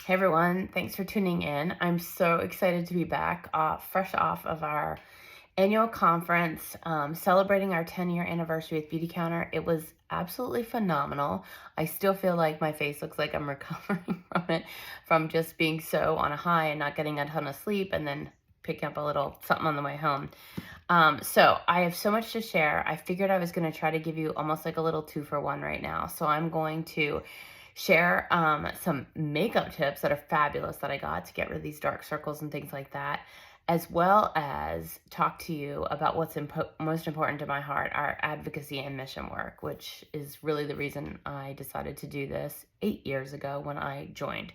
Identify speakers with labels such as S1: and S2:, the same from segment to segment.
S1: Hey everyone, thanks for tuning in. I'm so excited to be back, fresh off of our annual conference, celebrating our 10-year anniversary with Beautycounter. It was absolutely phenomenal. I still feel like my face looks like I'm recovering from it, from just being so on a high and not getting a ton of sleep and then picking up a little something on the way home. So I have so much to share. I figured I was going to try to give you almost like a little 2-for-1 right now. So I'm going to share some makeup tips that are fabulous that I got to get rid of these dark circles and things like that, as well as talk to you about what's most important to my heart, our advocacy and mission work, which is really the reason I decided to do this 8 years ago when I joined.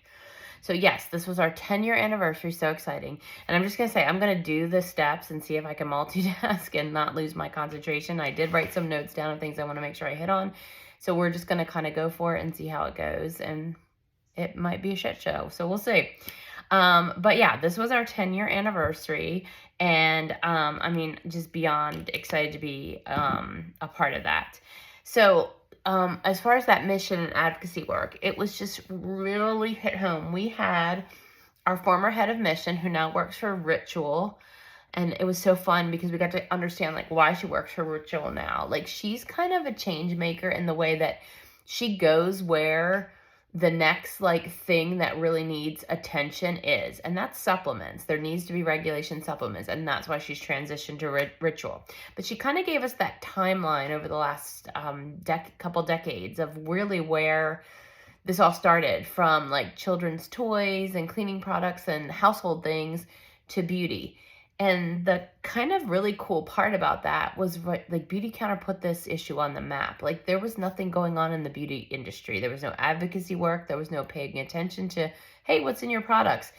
S1: So yes, this was our 10-year anniversary, so exciting. And I'm just going to say, I'm going to do the steps and see if I can multitask and not lose my concentration. I did write some notes down of things I want to make sure I hit on. So we're just going to kind of go for it and see how it goes. And it might be a shit show, so we'll see. But yeah, this was our 10-year anniversary. And I mean, just beyond excited to be a part of that. So as far as that mission and advocacy work, it was just really hit home. We had our former head of mission who now works for Ritual. And it was so fun because we got to understand like why she works for Ritual now. Like she's kind of a change maker in the way that she goes where the next like thing that really needs attention is, and that's supplements. There needs to be regulation supplements, and that's why she's transitioned to Ritual. But she kind of gave us that timeline over the last couple decades of really where this all started, from like children's toys and cleaning products and household things to beauty. And the kind of really cool part about that was like Beautycounter put this issue on the map. Like there was nothing going on in the beauty industry. There was no advocacy work. There was no paying attention to, hey, what's in your products?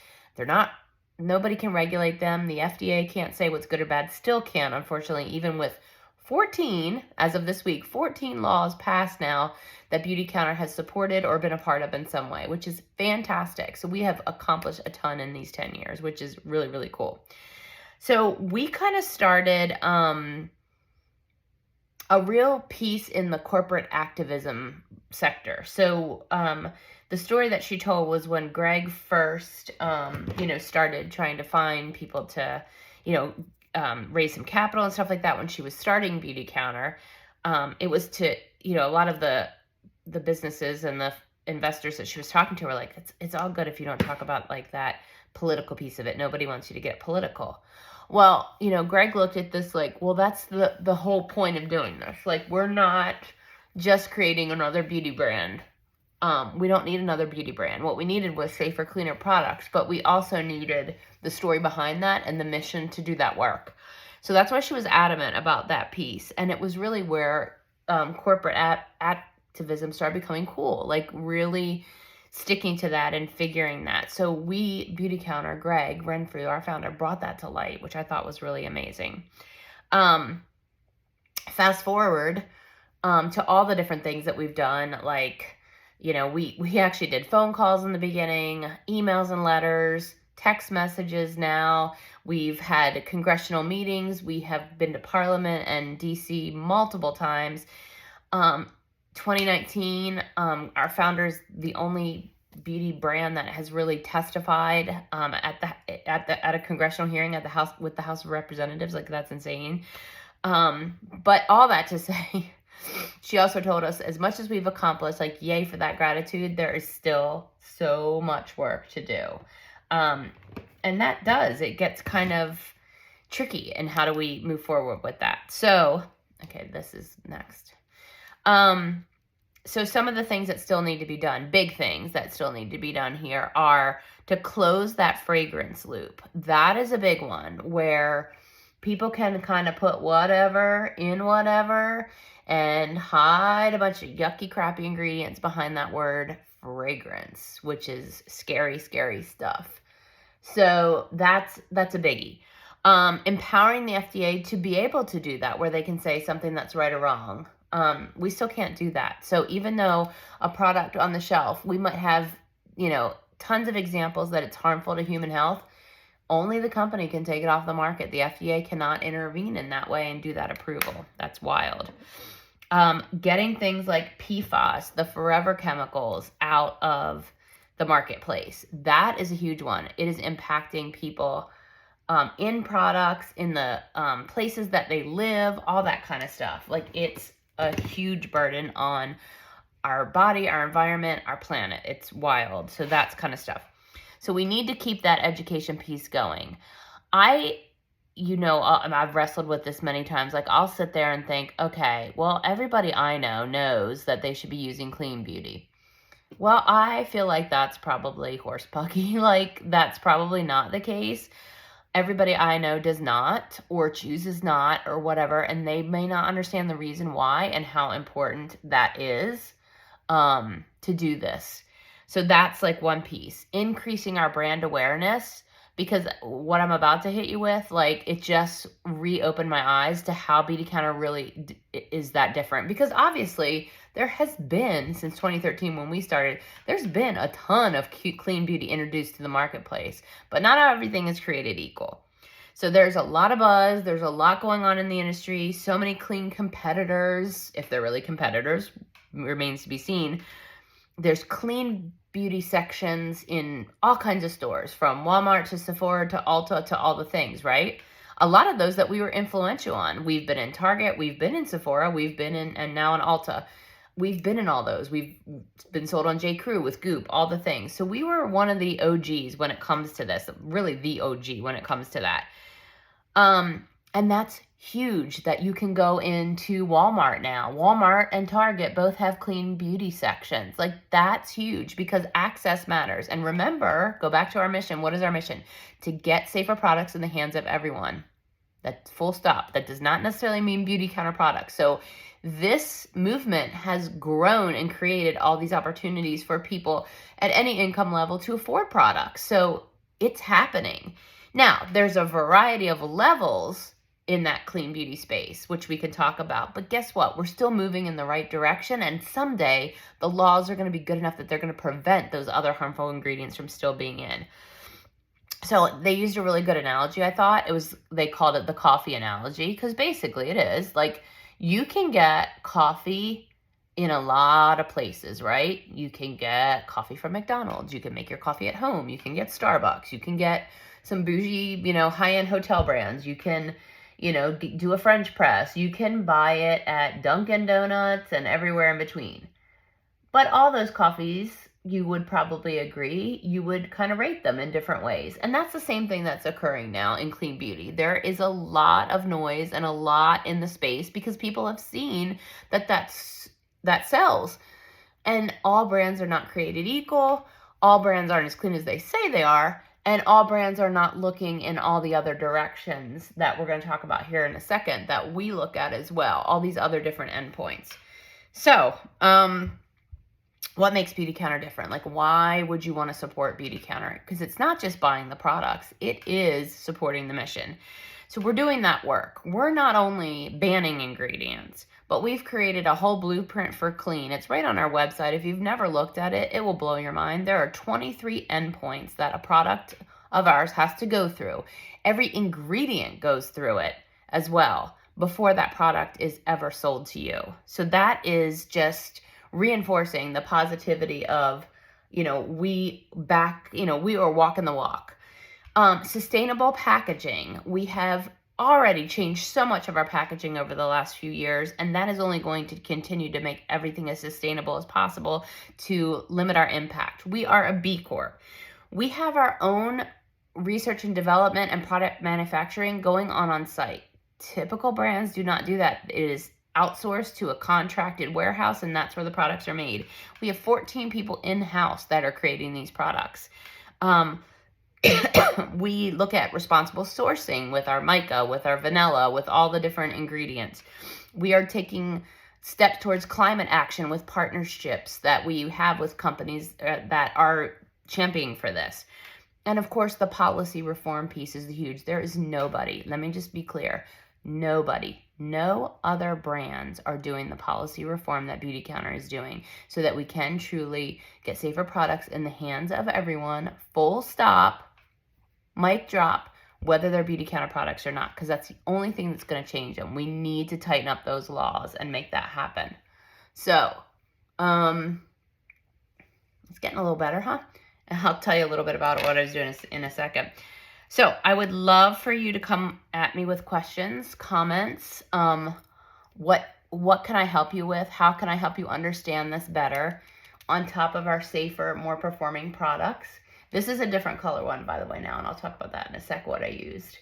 S1: Nobody can regulate them. The FDA can't say what's good or bad. Still can't, unfortunately, even with 14, as of this week, 14 laws passed now that Beautycounter has supported or been a part of in some way, which is fantastic. So we have accomplished a ton in these 10 years, which is really, really cool. So we kind of started a real piece in the corporate activism sector. So the story that she told was when Greg first, started trying to find people to, raise some capital and stuff like that when she was starting Beautycounter. It was to, a lot of the businesses and the investors that she was talking to were like, it's all good if you don't talk about like that political piece of it. Nobody wants you to get political. Well, Greg looked at this like, well, that's the whole point of doing this. Like, we're not just creating another beauty brand. We don't need another beauty brand. What we needed was safer, cleaner products, but we also needed the story behind that and the mission to do that work. So that's why she was adamant about that piece. And it was really where corporate activism started becoming cool, like really sticking to that and figuring that. So Beautycounter, Greg Renfrew, our founder, brought that to light, which I thought was really amazing. Fast forward to all the different things that we've done, like, we actually did phone calls in the beginning, emails and letters, text messages now. We've had congressional meetings. We have been to Parliament and DC multiple times. 2019, our founder's the only beauty brand that has really testified at a congressional hearing at the House with the House of Representatives. Like, that's insane. But all that to say, she also told us, as much as we've accomplished, like, yay for that gratitude, there is still so much work to do. And it gets kind of tricky. And how do we move forward with that? So, okay, this is next. So some of the things that still need to be done, big things that still need to be done here, are to close that fragrance loop. That is a big one where people can kind of put whatever in whatever and hide a bunch of yucky, crappy ingredients behind that word fragrance, which is scary, scary stuff. So that's a biggie. Empowering the FDA to be able to do that, where they can say something that's right or wrong. We still can't do that. So even though a product on the shelf, we might have, tons of examples that it's harmful to human health, only the company can take it off the market. The FDA cannot intervene in that way and do that approval. That's wild. Getting things like PFAS, the forever chemicals, out of the marketplace. That is a huge one. It is impacting people in products, in the places that they live, all that kind of stuff. Like, it's a huge burden on our body, our environment, our planet. It's wild. So that's kind of stuff. So we need to keep that education piece going. I've wrestled with this many times. Like, I'll sit there and think, okay, well, everybody I know knows that they should be using clean beauty. Well, I feel like that's probably horse pucky. Like, that's probably not the case. Everybody I know does not, or chooses not, or whatever, and they may not understand the reason why and how important that is to do this. So that's like one piece. Increasing our brand awareness, because what I'm about to hit you with, like, it just reopened my eyes to how Beautycounter really is that different. Because obviously there has been, since 2013 when we started, there's been a ton of cute, clean beauty introduced to the marketplace, but not everything is created equal. So there's a lot of buzz, there's a lot going on in the industry, so many clean competitors, if they're really competitors, remains to be seen. There's clean beauty sections in all kinds of stores, from Walmart to Sephora to Ulta to all the things, right? A lot of those that we were influential on. We've been in Target, we've been in Sephora, we've been in, and now in Ulta. We've been in all those. We've been sold on J. Crew with Goop, all the things. So we were one of the OGs when it comes to this, really the OG when it comes to that. And that's huge that you can go into Walmart now. Walmart and Target both have clean beauty sections. Like, that's huge because access matters. And remember, go back to our mission. What is our mission? To get safer products in the hands of everyone. That's full stop. That does not necessarily mean Beautycounter products. So this movement has grown and created all these opportunities for people at any income level to afford products. So it's happening. Now, there's a variety of levels in that clean beauty space, which we can talk about. But guess what? We're still moving in the right direction. And someday the laws are going to be good enough that they're going to prevent those other harmful ingredients from still being in. So they used a really good analogy, I thought. They called it the coffee analogy, because basically it is. Like, you can get coffee in a lot of places, right? You can get coffee from McDonald's. You can make your coffee at home. You can get Starbucks. You can get some bougie, high-end hotel brands. You can, do a French press. You can buy it at Dunkin' Donuts and everywhere in between. But all those coffees, you would probably agree, you would kind of rate them in different ways. And that's the same thing that's occurring now in clean beauty. There is a lot of noise and a lot in the space because people have seen that sells. And all brands are not created equal. All brands aren't as clean as they say they are. And all brands are not looking in all the other directions that we're going to talk about here in a second that we look at as well. All these other different endpoints. So, what makes Beautycounter different? Like, why would you want to support Beautycounter? Because it's not just buying the products. It is supporting the mission. So we're doing that work. We're not only banning ingredients, but we've created a whole blueprint for clean. It's right on our website. If you've never looked at it, it will blow your mind. There are 23 endpoints that a product of ours has to go through. Every ingredient goes through it as well before that product is ever sold to you. So that is just reinforcing the positivity of, we are walking the walk. Sustainable packaging. We have already changed so much of our packaging over the last few years, and that is only going to continue to make everything as sustainable as possible to limit our impact. We are a B Corp. We have our own research and development and product manufacturing going on site. Typical brands do not do that. It is outsourced to a contracted warehouse, and that's where the products are made. We have 14 people in-house that are creating these products. We look at responsible sourcing with our mica, with our vanilla, with all the different ingredients. We are taking steps towards climate action with partnerships that we have with companies that are championing for this. And of course, the policy reform piece is huge. There is nobody, let me just be clear, no other brands are doing the policy reform that Beautycounter is doing so that we can truly get safer products in the hands of everyone, full stop, mic drop, whether they're Beautycounter products or not, because that's the only thing that's going to change them. We need to tighten up those laws and make that happen. So, it's getting a little better, huh? And I'll tell you a little bit about what I was doing in a second. So I would love for you to come at me with questions, comments. What can I help you with? How can I help you understand this better? On top of our safer, more performing products. This is a different color one, by the way, now, and I'll talk about that in a sec, what I used.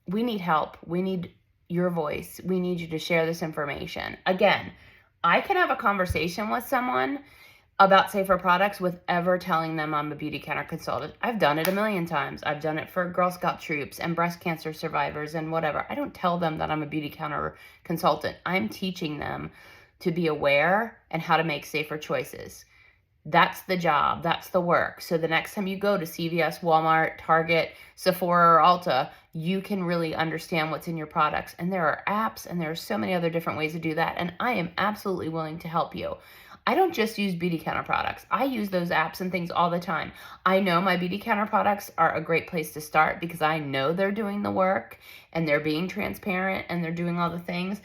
S1: We need help. We need your voice. We need you to share this information. Again, I can have a conversation with someone about safer products with ever telling them I'm a beauty counter consultant. I've done it a million times. I've done it for Girl Scout troops and breast cancer survivors and whatever. I don't tell them that I'm a beauty counter consultant. I'm teaching them to be aware and how to make safer choices. That's the job. That's the work. So the next time you go to CVS, Walmart, Target, Sephora, or Ulta, you can really understand what's in your products. And there are apps and there are so many other different ways to do that. And I am absolutely willing to help you. I don't just use beauty counter products. I use those apps and things all the time. I know my beauty counter products are a great place to start because I know they're doing the work and they're being transparent and they're doing all the things.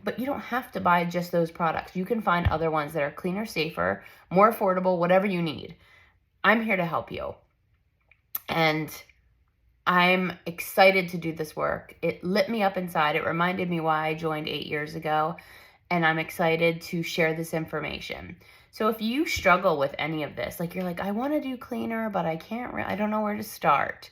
S1: But you don't have to buy just those products. You can find other ones that are cleaner, safer, more affordable, whatever you need. I'm here to help you. And I'm excited to do this work. It lit me up inside. It reminded me why I joined 8 years ago. And I'm excited to share this information. So if you struggle with any of this, like you're like, I want to do cleaner, but I can't, I don't know where to start.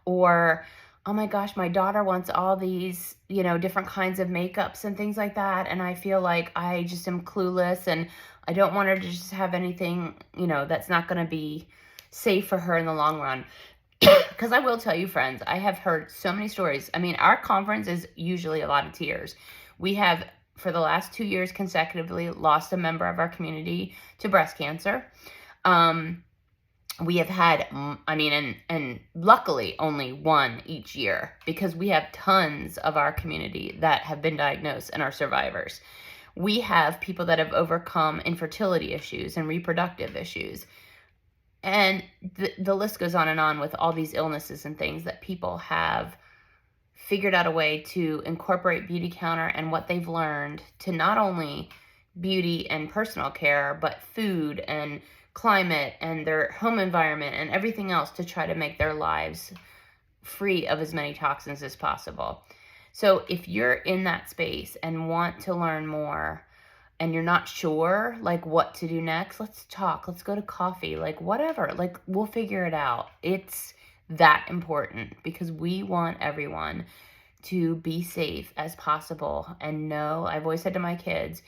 S1: Or, oh my gosh, my daughter wants all these, different kinds of makeups and things like that. And I feel like I just am clueless and I don't want her to just have anything, that's not going to be safe for her in the long run. Because I will tell you, friends, I have heard so many stories. I mean, our conference is usually a lot of tears. We have, for the last 2 years consecutively, lost a member of our community to breast cancer. We have had, and luckily only one each year because we have tons of our community that have been diagnosed and are survivors. We have people that have overcome infertility issues and reproductive issues. And the list goes on and on with all these illnesses and things that people have figured out a way to incorporate Beauty Counter and what they've learned to not only beauty and personal care, but food and climate and their home environment and everything else to try to make their lives free of as many toxins as possible. So if you're in that space and want to learn more and you're not sure like what to do next, let's talk. Let's go to coffee, like whatever. Like we'll figure it out. It's that important because we want everyone to be safe as possible and know, I've always said to my kids,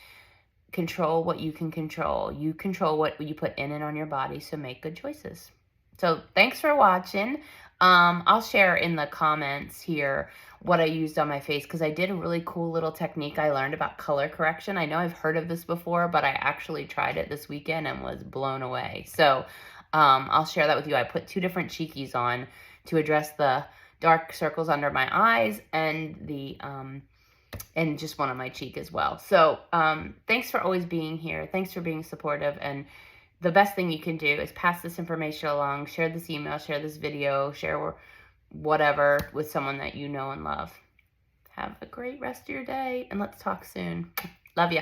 S1: control what you can control. You control what you put in and on your body, so make good choices. So thanks for watching. I'll share in the comments here what I used on my face because I did a really cool little technique I learned about color correction. I know I've heard of this before, but I actually tried it this weekend and was blown away. So I'll share that with you. I put 2 different cheekies on to address the dark circles under my eyes and and just one on my cheek as well. So thanks for always being here. Thanks for being supportive. And the best thing you can do is pass this information along, share this email, share this video, share whatever with someone that you know and love. Have a great rest of your day, and let's talk soon. Love ya.